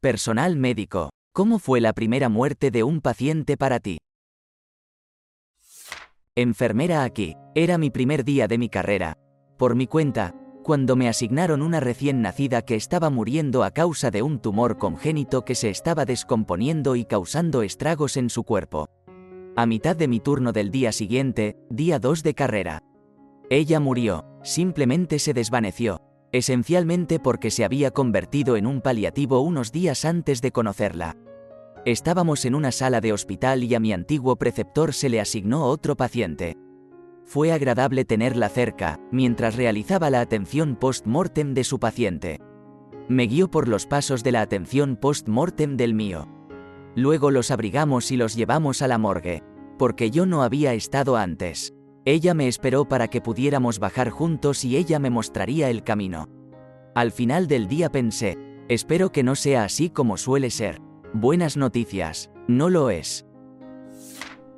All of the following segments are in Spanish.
Personal médico. ¿Cómo fue la primera muerte de un paciente para ti? Enfermera aquí. Era mi primer día de mi carrera. Por mi cuenta, cuando me asignaron una recién nacida que estaba muriendo a causa de un tumor congénito que se estaba descomponiendo y causando estragos en su cuerpo. A mitad de mi turno del día siguiente, día 2 de carrera. Ella murió, simplemente se desvaneció, esencialmente porque se había convertido en un paliativo unos días antes de conocerla. Estábamos en una sala de hospital y a mi antiguo preceptor se le asignó otro paciente. Fue agradable tenerla cerca, mientras realizaba la atención post-mortem de su paciente. Me guió por los pasos de la atención post-mortem del mío. Luego los abrigamos y los llevamos a la morgue, porque yo no había estado antes. Ella me esperó para que pudiéramos bajar juntos y ella me mostraría el camino. Al final del día pensé, espero que no sea así como suele ser. Buenas noticias, no lo es.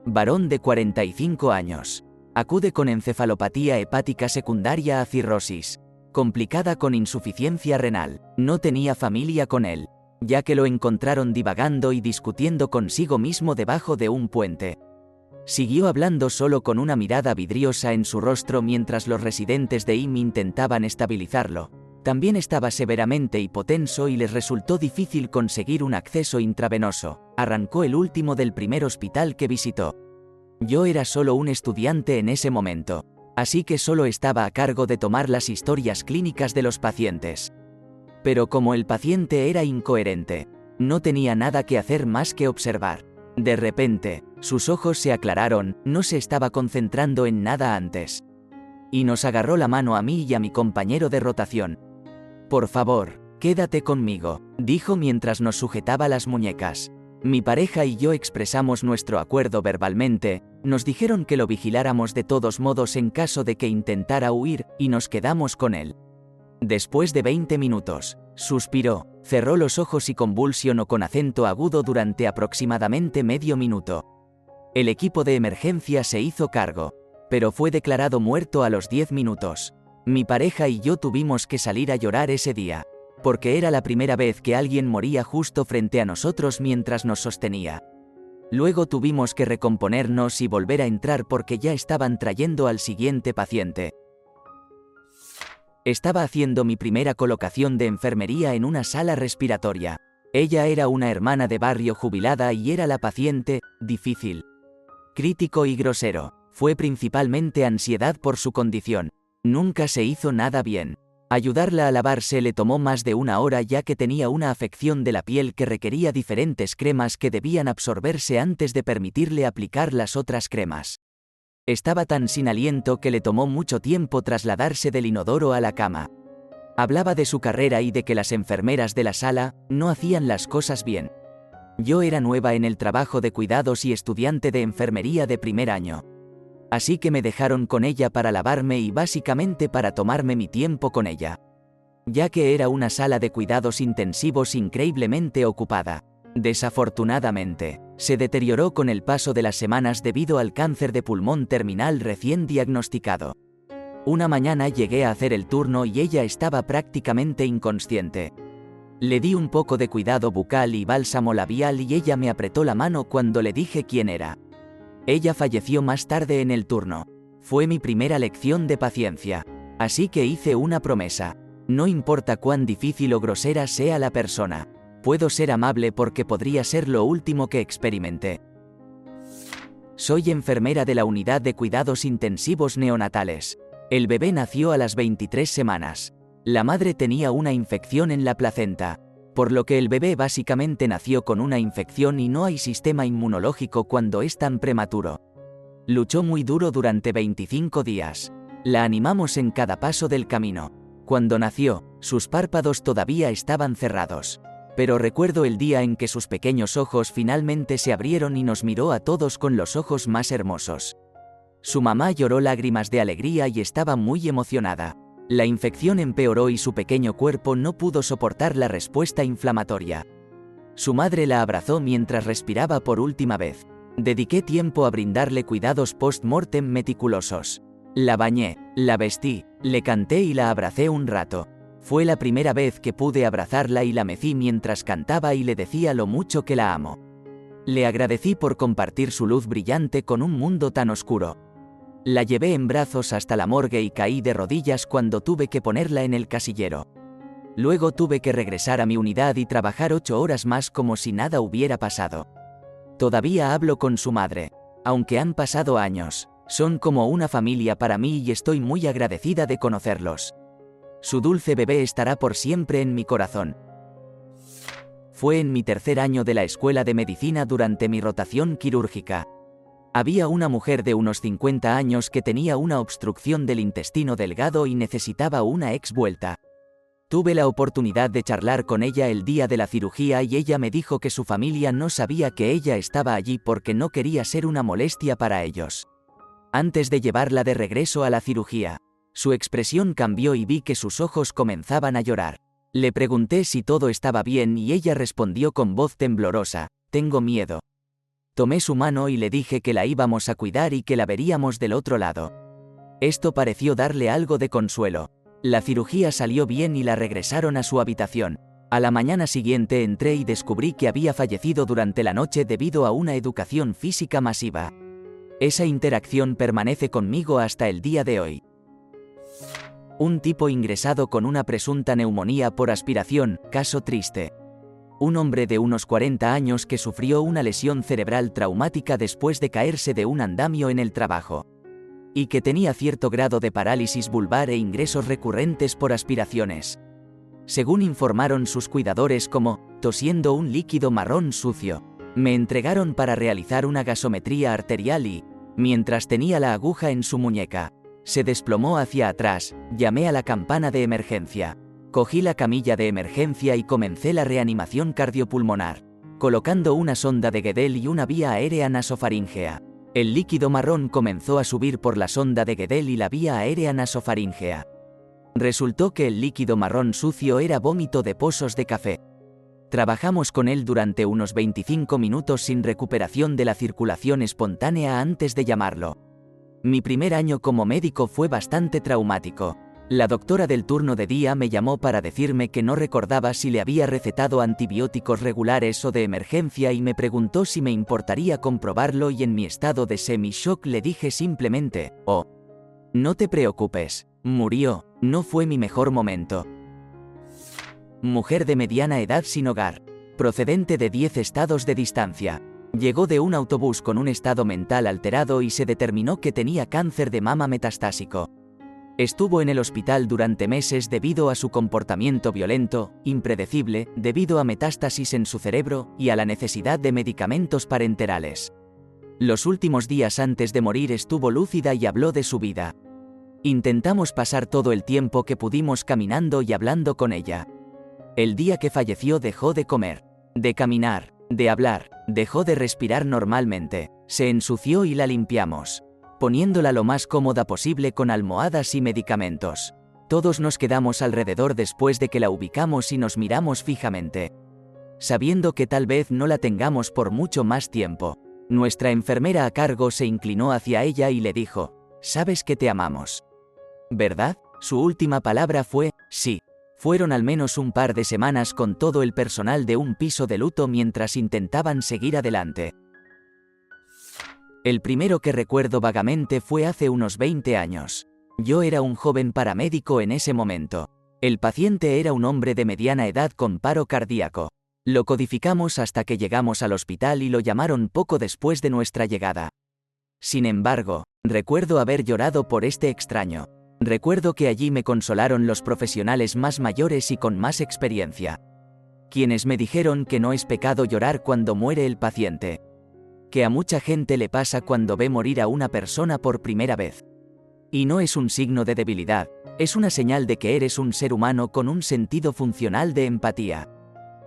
Varón de 45 años. Acude con encefalopatía hepática secundaria a cirrosis, complicada con insuficiencia renal. No tenía familia con él, ya que lo encontraron divagando y discutiendo consigo mismo debajo de un puente. Siguió hablando solo con una mirada vidriosa en su rostro mientras los residentes de IM intentaban estabilizarlo. También estaba severamente hipotenso y les resultó difícil conseguir un acceso intravenoso. Arrancó el último del primer hospital que visitó. Yo era solo un estudiante en ese momento, así que solo estaba a cargo de tomar las historias clínicas de los pacientes. Pero como el paciente era incoherente, no tenía nada que hacer más que observar. De repente, sus ojos se aclararon, no se estaba concentrando en nada antes. Y nos agarró la mano a mí y a mi compañero de rotación. Por favor, quédate conmigo, dijo mientras nos sujetaba las muñecas. Mi pareja y yo expresamos nuestro acuerdo verbalmente, nos dijeron que lo vigiláramos de todos modos en caso de que intentara huir, y nos quedamos con él. Después de 20 minutos, suspiró, cerró los ojos y convulsionó con acento agudo durante aproximadamente medio minuto. El equipo de emergencia se hizo cargo, pero fue declarado muerto a los 10 minutos. Mi pareja y yo tuvimos que salir a llorar ese día, porque era la primera vez que alguien moría justo frente a nosotros mientras nos sostenía. Luego tuvimos que recomponernos y volver a entrar porque ya estaban trayendo al siguiente paciente. Estaba haciendo mi primera colocación de enfermería en una sala respiratoria. Ella era una hermana de barrio jubilada y era la paciente, difícil, crítico y grosero. Fue principalmente ansiedad por su condición. Nunca se hizo nada bien. Ayudarla a lavarse le tomó más de una hora ya que tenía una afección de la piel que requería diferentes cremas que debían absorberse antes de permitirle aplicar las otras cremas. Estaba tan sin aliento que le tomó mucho tiempo trasladarse del inodoro a la cama. Hablaba de su carrera y de que las enfermeras de la sala no hacían las cosas bien. Yo era nueva en el trabajo de cuidados y estudiante de enfermería de primer año. Así que me dejaron con ella para lavarme y básicamente para tomarme mi tiempo con ella. Ya que era una sala de cuidados intensivos increíblemente ocupada. Desafortunadamente, se deterioró con el paso de las semanas debido al cáncer de pulmón terminal recién diagnosticado. Una mañana llegué a hacer el turno y ella estaba prácticamente inconsciente. Le di un poco de cuidado bucal y bálsamo labial y ella me apretó la mano cuando le dije quién era. Ella falleció más tarde en el turno. Fue mi primera lección de paciencia. Así que hice una promesa. No importa cuán difícil o grosera sea la persona, puedo ser amable porque podría ser lo último que experimenté. Soy enfermera de la unidad de cuidados intensivos neonatales. El bebé nació a las 23 semanas. La madre tenía una infección en la placenta, por lo que el bebé básicamente nació con una infección y no hay sistema inmunológico cuando es tan prematuro. Luchó muy duro durante 25 días. La animamos en cada paso del camino. Cuando nació, sus párpados todavía estaban cerrados. Pero recuerdo el día en que sus pequeños ojos finalmente se abrieron y nos miró a todos con los ojos más hermosos. Su mamá lloró lágrimas de alegría y estaba muy emocionada. La infección empeoró y su pequeño cuerpo no pudo soportar la respuesta inflamatoria. Su madre la abrazó mientras respiraba por última vez. Dediqué tiempo a brindarle cuidados post-mortem meticulosos. La bañé, la vestí, le canté y la abracé un rato. Fue la primera vez que pude abrazarla y la mecí mientras cantaba y le decía lo mucho que la amo. Le agradecí por compartir su luz brillante con un mundo tan oscuro. La llevé en brazos hasta la morgue y caí de rodillas cuando tuve que ponerla en el casillero. Luego tuve que regresar a mi unidad y trabajar 8 horas más como si nada hubiera pasado. Todavía hablo con su madre. Aunque han pasado años, son como una familia para mí y estoy muy agradecida de conocerlos. Su dulce bebé estará por siempre en mi corazón. Fue en mi tercer año de la escuela de medicina durante mi rotación quirúrgica. Había una mujer de unos 50 años que tenía una obstrucción del intestino delgado y necesitaba una exvuelta. Tuve la oportunidad de charlar con ella el día de la cirugía y ella me dijo que su familia no sabía que ella estaba allí porque no quería ser una molestia para ellos. Antes de llevarla de regreso a la cirugía, su expresión cambió y vi que sus ojos comenzaban a llorar. Le pregunté si todo estaba bien y ella respondió con voz temblorosa: «Tengo miedo». Tomé su mano y le dije que la íbamos a cuidar y que la veríamos del otro lado. Esto pareció darle algo de consuelo. La cirugía salió bien y la regresaron a su habitación. A la mañana siguiente entré y descubrí que había fallecido durante la noche debido a una educación física masiva. Esa interacción permanece conmigo hasta el día de hoy. Un tipo ingresado con una presunta neumonía por aspiración, caso triste. Un hombre de unos 40 años que sufrió una lesión cerebral traumática después de caerse de un andamio en el trabajo. Y que tenía cierto grado de parálisis vulvar e ingresos recurrentes por aspiraciones. Según informaron sus cuidadores, como tosiendo un líquido marrón sucio. Me entregaron para realizar una gasometría arterial y, mientras tenía la aguja en su muñeca, se desplomó hacia atrás. Llamé a la campana de emergencia. Cogí la camilla de emergencia y comencé la reanimación cardiopulmonar, colocando una sonda de Guedel y una vía aérea nasofaríngea. El líquido marrón comenzó a subir por la sonda de Guedel y la vía aérea nasofaríngea. Resultó que el líquido marrón sucio era vómito de pozos de café. Trabajamos con él durante unos 25 minutos sin recuperación de la circulación espontánea antes de llamarlo. Mi primer año como médico fue bastante traumático. La doctora del turno de día me llamó para decirme que no recordaba si le había recetado antibióticos regulares o de emergencia y me preguntó si me importaría comprobarlo y en mi estado de semi-shock le dije simplemente: «Oh, no te preocupes, murió, no fue mi mejor momento». Mujer de mediana edad sin hogar, procedente de 10 estados de distancia. Llegó de un autobús con un estado mental alterado y se determinó que tenía cáncer de mama metastásico. Estuvo en el hospital durante meses debido a su comportamiento violento, impredecible, debido a metástasis en su cerebro y a la necesidad de medicamentos parenterales. Los últimos días antes de morir estuvo lúcida y habló de su vida. Intentamos pasar todo el tiempo que pudimos caminando y hablando con ella. El día que falleció dejó de comer, de caminar, de hablar, dejó de respirar normalmente, se ensució y la limpiamos, poniéndola lo más cómoda posible con almohadas y medicamentos. Todos nos quedamos alrededor después de que la ubicamos y nos miramos fijamente, sabiendo que tal vez no la tengamos por mucho más tiempo. Nuestra enfermera a cargo se inclinó hacia ella y le dijo: «Sabes que te amamos, ¿verdad?». Su última palabra fue: «Sí». Fueron al menos un par de semanas con todo el personal de un piso de luto mientras intentaban seguir adelante. El primero que recuerdo vagamente fue hace unos 20 años. Yo era un joven paramédico en ese momento. El paciente era un hombre de mediana edad con paro cardíaco. Lo codificamos hasta que llegamos al hospital y lo llamaron poco después de nuestra llegada. Sin embargo, recuerdo haber llorado por este extraño. Recuerdo que allí me consolaron los profesionales más mayores y con más experiencia, quienes me dijeron que no es pecado llorar cuando muere el paciente, que a mucha gente le pasa cuando ve morir a una persona por primera vez. Y no es un signo de debilidad, es una señal de que eres un ser humano con un sentido funcional de empatía.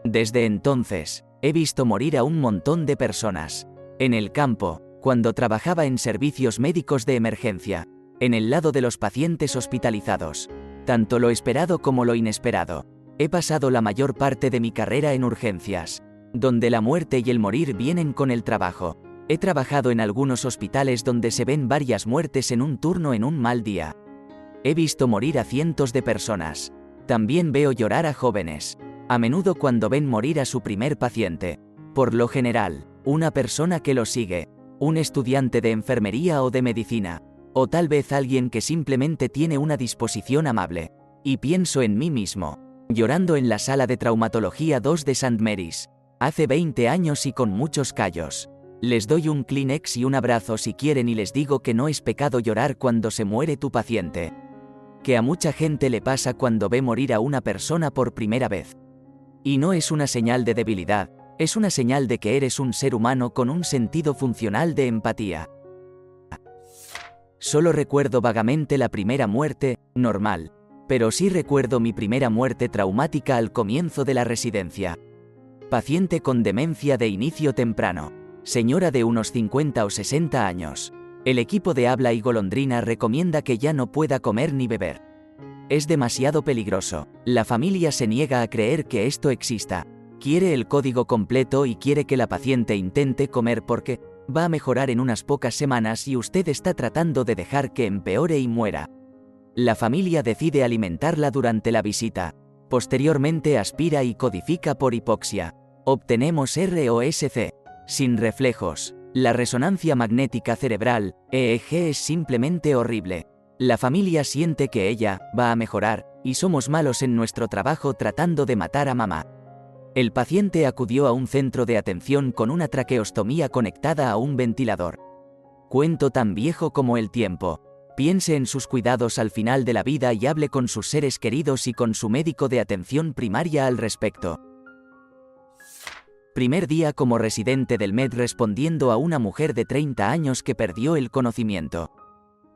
Desde entonces, he visto morir a un montón de personas. En el campo, cuando trabajaba en servicios médicos de emergencia, en el lado de los pacientes hospitalizados, tanto lo esperado como lo inesperado. He pasado la mayor parte de mi carrera en urgencias, donde la muerte y el morir vienen con el trabajo. He trabajado en algunos hospitales donde se ven varias muertes en un turno en un mal día. He visto morir a cientos de personas. También veo llorar a jóvenes. A menudo cuando ven morir a su primer paciente. Por lo general, una persona que lo sigue, un estudiante de enfermería o de medicina, o tal vez alguien que simplemente tiene una disposición amable. Y pienso en mí mismo, llorando en la sala de traumatología 2 de St. Mary's, hace 20 años y con muchos callos. Les doy un Kleenex y un abrazo si quieren y les digo que no es pecado llorar cuando se muere tu paciente. Que a mucha gente le pasa cuando ve morir a una persona por primera vez. Y no es una señal de debilidad, es una señal de que eres un ser humano con un sentido funcional de empatía. Solo recuerdo vagamente la primera muerte, normal, pero sí recuerdo mi primera muerte traumática al comienzo de la residencia. Paciente con demencia de inicio temprano, señora de unos 50 o 60 años. El equipo de habla y golondrina recomienda que ya no pueda comer ni beber. Es demasiado peligroso. La familia se niega a creer que esto exista. Quiere el código completo y quiere que la paciente intente comer porque va a mejorar en unas pocas semanas y usted está tratando de dejar que empeore y muera. La familia decide alimentarla durante la visita. Posteriormente aspira y codifica por hipoxia. Obtenemos ROSC. Sin reflejos. La resonancia magnética cerebral, EEG, es simplemente horrible. La familia siente que ella va a mejorar, y somos malos en nuestro trabajo tratando de matar a mamá. El paciente acudió a un centro de atención con una traqueostomía conectada a un ventilador. Cuento tan viejo como el tiempo. Piense en sus cuidados al final de la vida y hable con sus seres queridos y con su médico de atención primaria al respecto. Primer día como residente del Med respondiendo a una mujer de 30 años que perdió el conocimiento.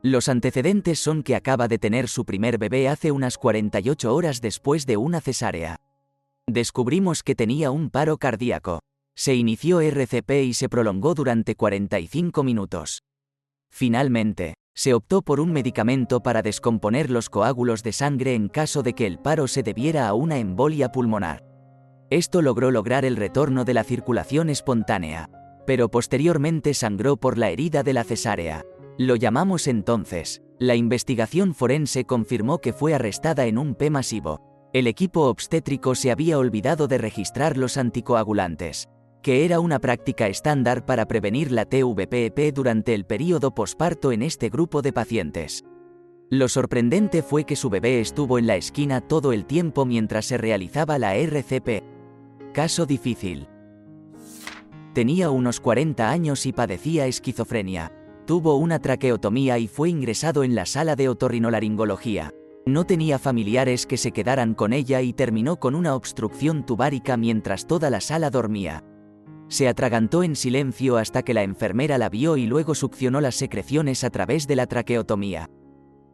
Los antecedentes son que acaba de tener su primer bebé hace unas 48 horas después de una cesárea. Descubrimos que tenía un paro cardíaco. Se inició RCP y se prolongó durante 45 minutos. Finalmente, se optó por un medicamento para descomponer los coágulos de sangre en caso de que el paro se debiera a una embolia pulmonar. Esto lograr el retorno de la circulación espontánea, pero posteriormente sangró por la herida de la cesárea. Lo llamamos entonces. La investigación forense confirmó que fue arrestada en un P masivo. El equipo obstétrico se había olvidado de registrar los anticoagulantes, que era una práctica estándar para prevenir la TVPP durante el período posparto en este grupo de pacientes. Lo sorprendente fue que su bebé estuvo en la esquina todo el tiempo mientras se realizaba la RCP. Caso difícil. Tenía unos 40 años y padecía esquizofrenia. Tuvo una traqueotomía y fue ingresado en la sala de otorrinolaringología. No tenía familiares que se quedaran con ella y terminó con una obstrucción tubárica mientras toda la sala dormía. Se atragantó en silencio hasta que la enfermera la vio y luego succionó las secreciones a través de la traqueotomía.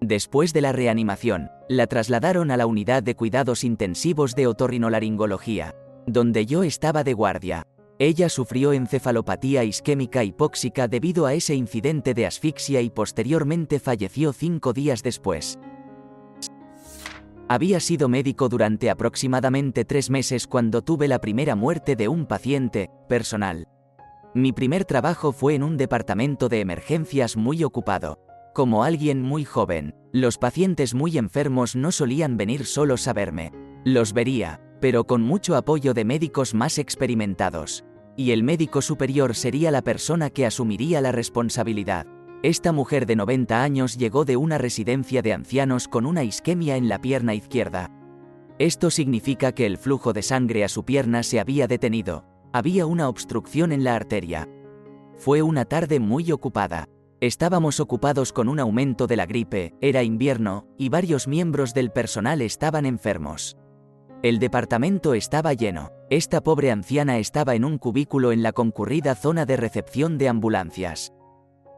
Después de la reanimación, la trasladaron a la unidad de cuidados intensivos de otorrinolaringología, donde yo estaba de guardia. Ella sufrió encefalopatía isquémica hipóxica debido a ese incidente de asfixia y posteriormente falleció 5 días después. Había sido médico durante aproximadamente 3 meses cuando tuve la primera muerte de un paciente, personal. Mi primer trabajo fue en un departamento de emergencias muy ocupado. Como alguien muy joven, los pacientes muy enfermos no solían venir solos a verme. Los vería, pero con mucho apoyo de médicos más experimentados. Y el médico superior sería la persona que asumiría la responsabilidad. Esta mujer de 90 años llegó de una residencia de ancianos con una isquemia en la pierna izquierda. Esto significa que el flujo de sangre a su pierna se había detenido. Había una obstrucción en la arteria. Fue una tarde muy ocupada. Estábamos ocupados con un aumento de la gripe, era invierno, y varios miembros del personal estaban enfermos. El departamento estaba lleno. Esta pobre anciana estaba en un cubículo en la concurrida zona de recepción de ambulancias.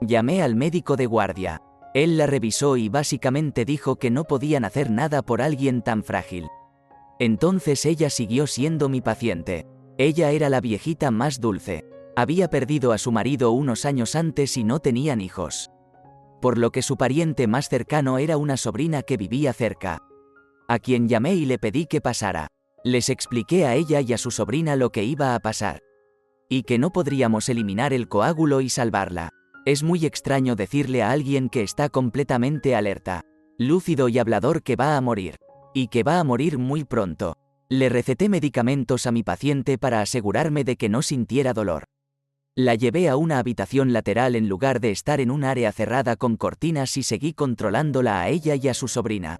Llamé al médico de guardia. Él la revisó y básicamente dijo que no podían hacer nada por alguien tan frágil. Entonces ella siguió siendo mi paciente. Ella era la viejita más dulce. Había perdido a su marido unos años antes y no tenían hijos. Por lo que su pariente más cercano era una sobrina que vivía cerca. A quien llamé y le pedí que pasara. Les expliqué a ella y a su sobrina lo que iba a pasar. Y que no podríamos eliminar el coágulo y salvarla. Es muy extraño decirle a alguien que está completamente alerta, lúcido y hablador que va a morir. y que va a morir muy pronto. Le receté medicamentos a mi paciente para asegurarme de que no sintiera dolor. La llevé a una habitación lateral en lugar de estar en un área cerrada con cortinas y seguí controlándola a ella y a su sobrina.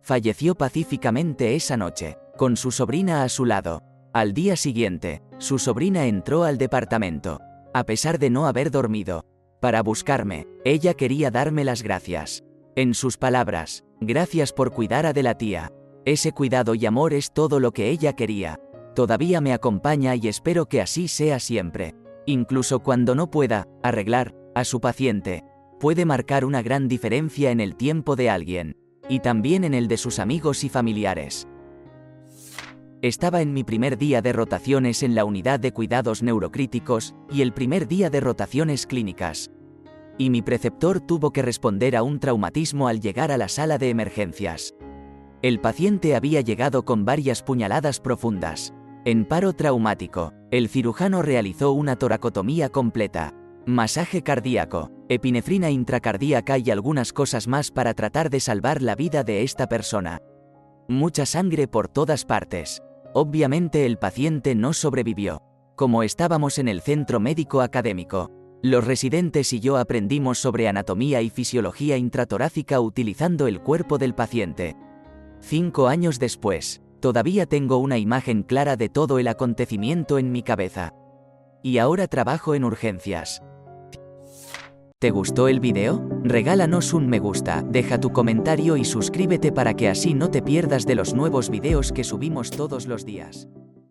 Falleció pacíficamente esa noche, con su sobrina a su lado. Al día siguiente, su sobrina entró al departamento, a pesar de no haber dormido, para buscarme. Ella quería darme las gracias. En sus palabras, gracias por cuidar a de la tía. Ese cuidado y amor es todo lo que ella quería. Todavía me acompaña y espero que así sea siempre. Incluso cuando no pueda arreglar a su paciente, puede marcar una gran diferencia en el tiempo de alguien, y también en el de sus amigos y familiares. Estaba en mi primer día de rotaciones en la unidad de cuidados neurocríticos, y el primer día de rotaciones clínicas. Y mi preceptor tuvo que responder a un traumatismo al llegar a la sala de emergencias. El paciente había llegado con varias puñaladas profundas. En paro traumático, el cirujano realizó una toracotomía completa, masaje cardíaco, epinefrina intracardíaca y algunas cosas más para tratar de salvar la vida de esta persona. Mucha sangre por todas partes. Obviamente el paciente no sobrevivió. Como estábamos en el centro médico académico, los residentes y yo aprendimos sobre anatomía y fisiología intratorácica utilizando el cuerpo del paciente. 5 años después, todavía tengo una imagen clara de todo el acontecimiento en mi cabeza. Y ahora trabajo en urgencias. ¿Te gustó el video? Regálanos un me gusta, deja tu comentario y suscríbete para que así no te pierdas de los nuevos videos que subimos todos los días.